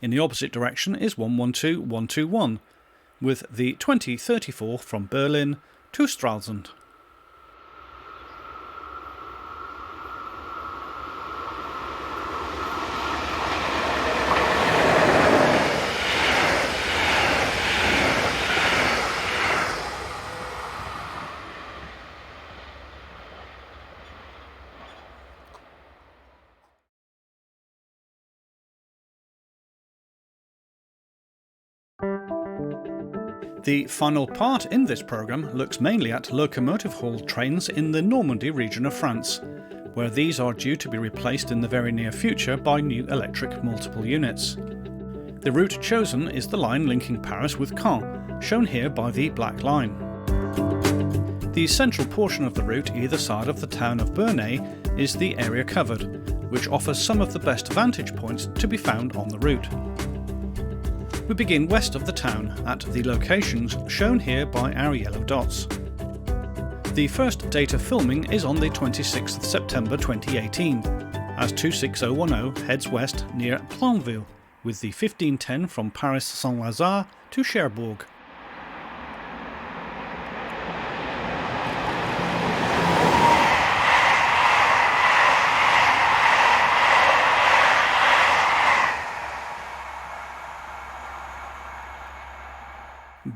In the opposite direction is 112121, with the 2034 from Berlin to Stralsund. The final part in this programme looks mainly at locomotive-hauled trains in the Normandy region of France, where these are due to be replaced in the very near future by new electric multiple units. The route chosen is the line linking Paris with Caen, shown here by the black line. The central portion of the route either side of the town of Bernay is the area covered, which offers some of the best vantage points to be found on the route. We begin west of the town at the locations shown here by our yellow dots. The first date of filming is on the 26th September 2018, as 26010 heads west near Plainville, with the 1510 from Paris Saint-Lazare to Cherbourg.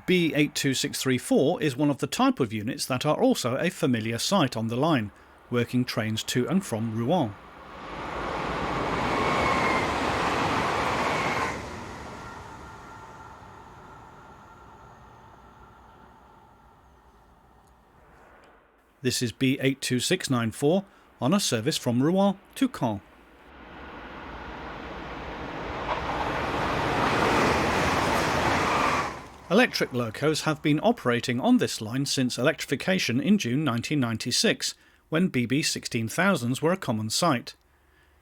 B82634 is one of the type of units that are also a familiar sight on the line, working trains to and from Rouen. This is B82694 on a service from Rouen to Caen. Electric locos have been operating on this line since electrification in June 1996, when BB16000s were a common sight.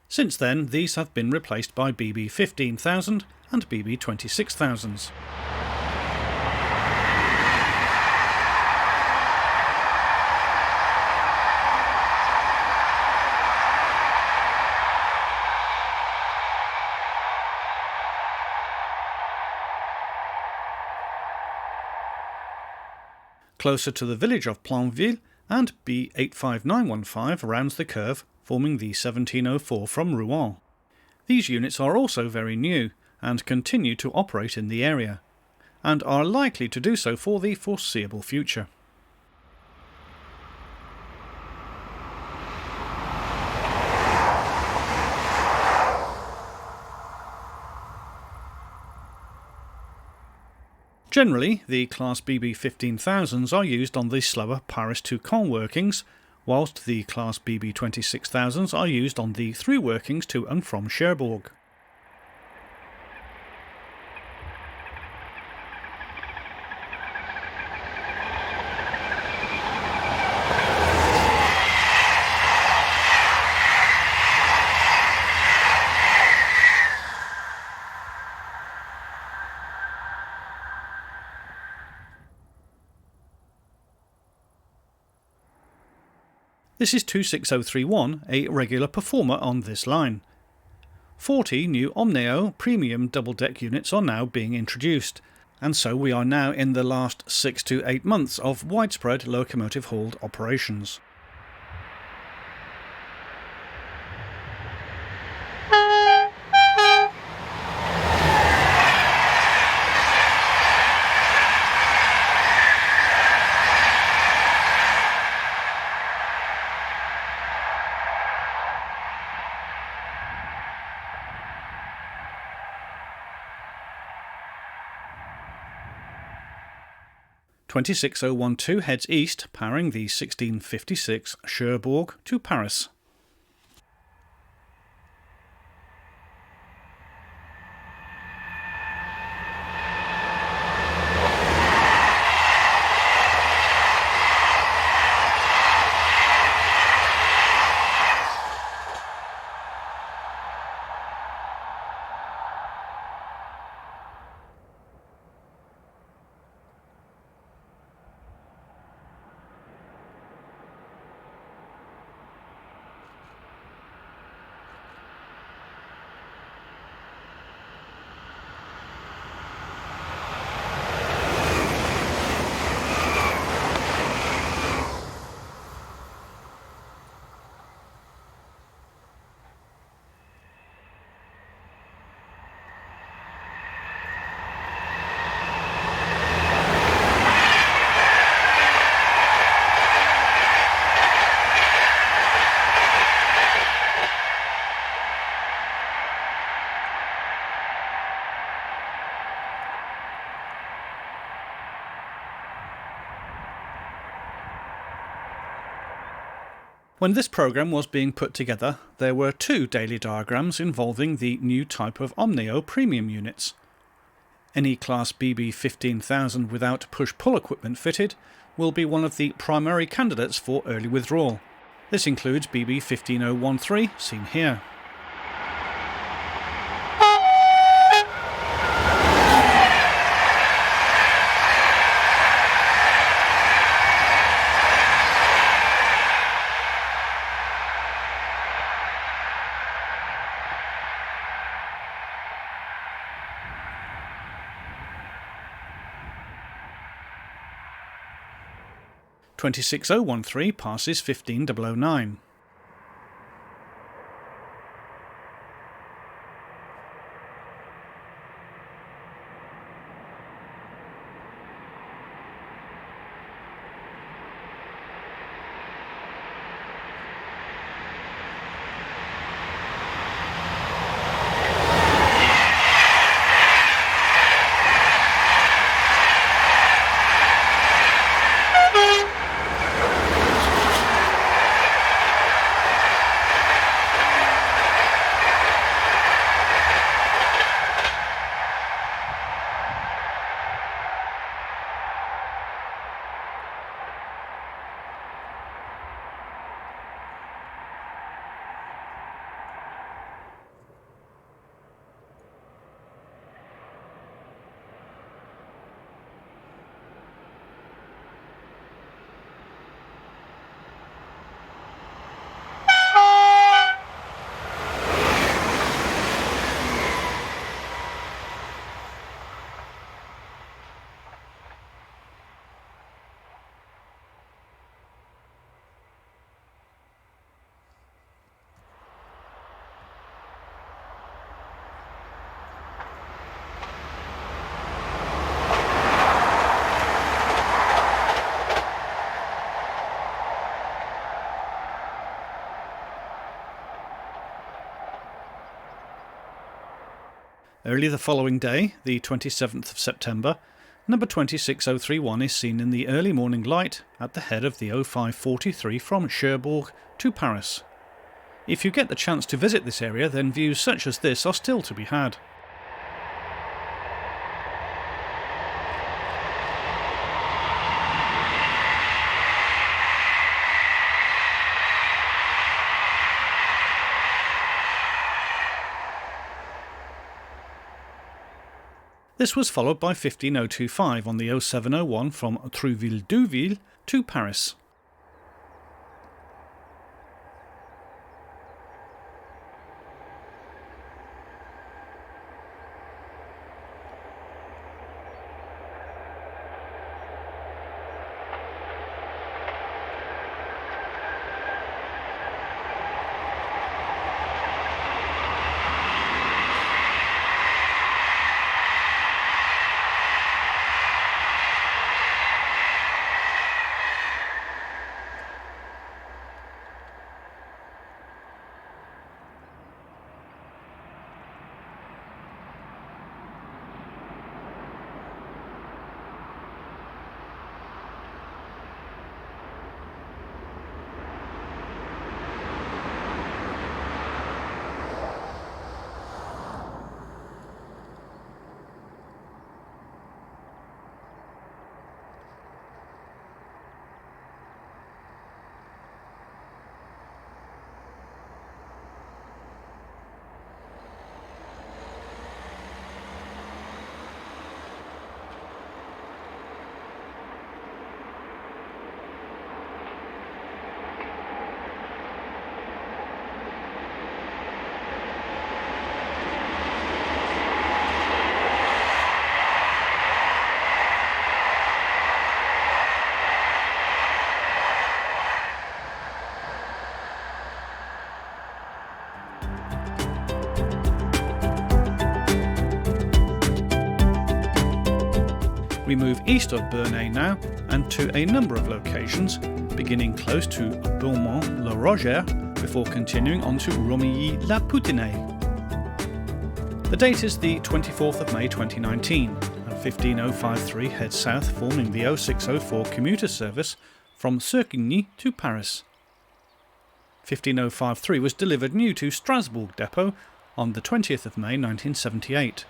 Since then, these have been replaced by BB15000 and BB26000s. Closer to the village of Plainville, and B85915 rounds the curve, forming the 1704 from Rouen. These units are also very new and continue to operate in the area, and are likely to do so for the foreseeable future. Generally, the Class BB15000s are used on the slower Paris to Caen workings, whilst the Class BB26000s are used on the through workings to and from Cherbourg. This is 26031, a regular performer on this line. 40 new Omneo premium double-deck units are now being introduced, and so we are now in the last 6 to 8 months of widespread locomotive-hauled operations. (26012) heads east, powering the 1656 Cherbourg to Paris. When this programme was being put together, there were 2 daily diagrams involving the new type of Omneo premium units. Any Class BB15000 without push-pull equipment fitted will be one of the primary candidates for early withdrawal. This includes BB15013, seen here. (26013) passes 15009. Early the following day, the 27th of September, number 26031 is seen in the early morning light at the head of the 0543 from Cherbourg to Paris. If you get the chance to visit this area, then views such as this are still to be had. This was followed by 15025 on the 0701 from Trouville-Deauville to Paris. We move east of Bernay now, and to a number of locations, beginning close to Beaumont-le-Roger before continuing on to Romilly-la-Poutinée. The date is the 24th of May 2019, and 15053 heads south, forming the 0604 commuter service from Serquigny to Paris. 15053 was delivered new to Strasbourg depot on the 20th of May 1978.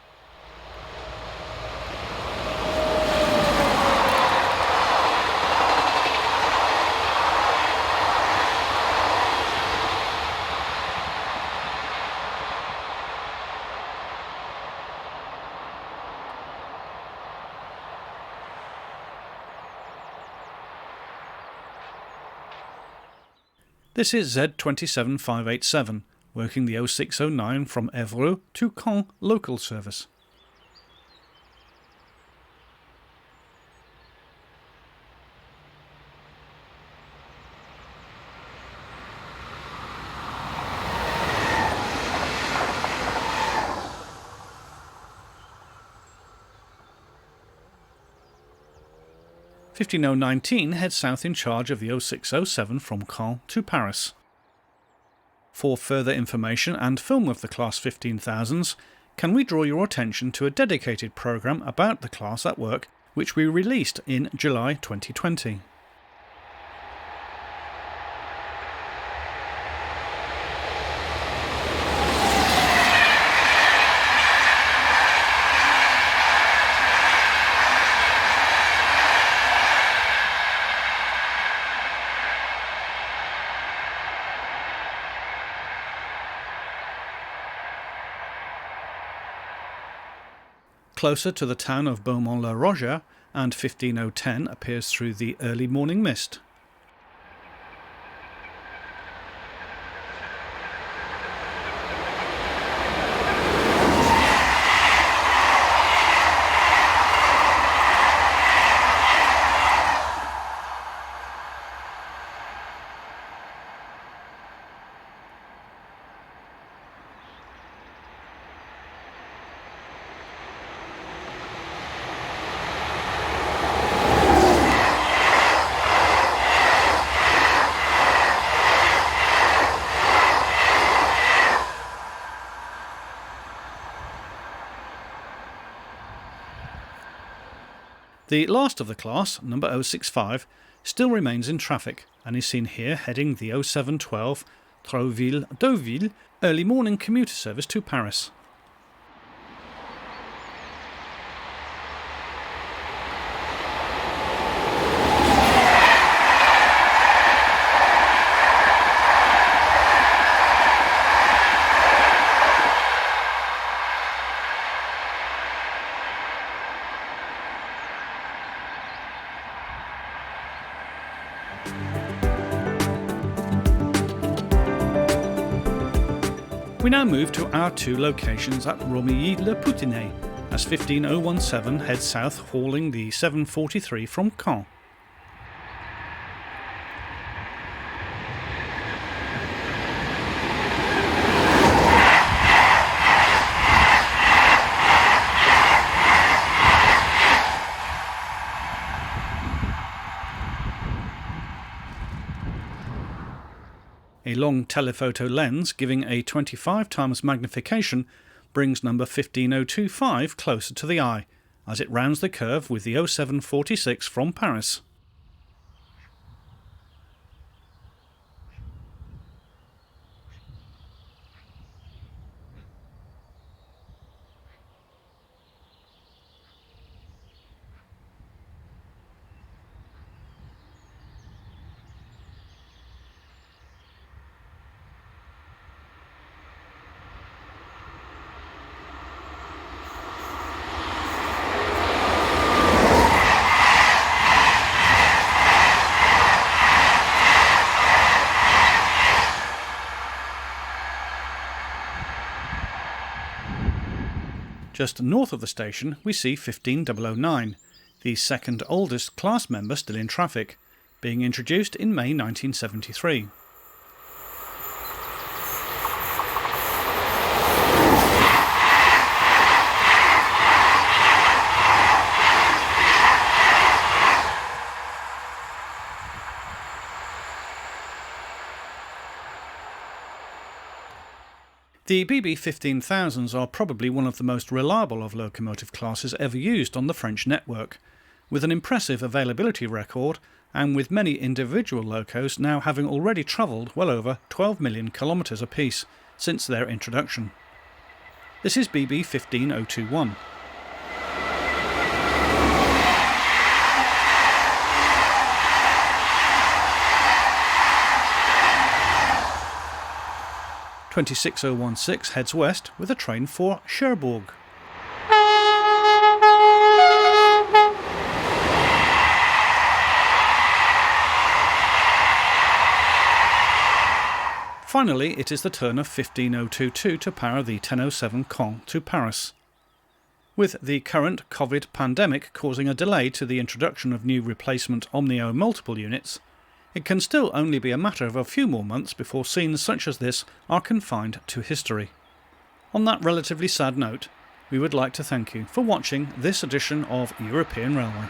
This is Z27587, working the 0609 from Évreux to Caen local service. (15:19) heads south in charge of the 0607 from Caen to Paris. For further information and film of the Class 15000s, can we draw your attention to a dedicated programme about the class at work which we released in July 2020. Closer to the town of Beaumont-le-Roger, and 15010 appears through the early morning mist. The last of the class, number 065, still remains in traffic and is seen here heading the 0712 Trouville-Deauville early morning commuter service to Paris. We now move to our two locations at Romilly-le-Poutinay, as 15017 heads south hauling the 743 from Caen. A long telephoto lens giving a 25 times magnification brings number 15025 closer to the eye as it rounds the curve with the 0746 from Paris. Just north of the station we see 15009, the second oldest class member still in traffic, being introduced in May 1973. The BB 15000s are probably one of the most reliable of locomotive classes ever used on the French network, with an impressive availability record and with many individual locos now having already travelled well over 12 million kilometres apiece since their introduction. This is BB 15021. .26016 heads west with a train for Cherbourg. Finally, it is the turn of 15022 to power the 1007 Caen to Paris. With the current COVID pandemic causing a delay to the introduction of new replacement Omnio multiple units, it can still only be a matter of a few more months before scenes such as this are confined to history. On that relatively sad note, we would like to thank you for watching this edition of European Railway.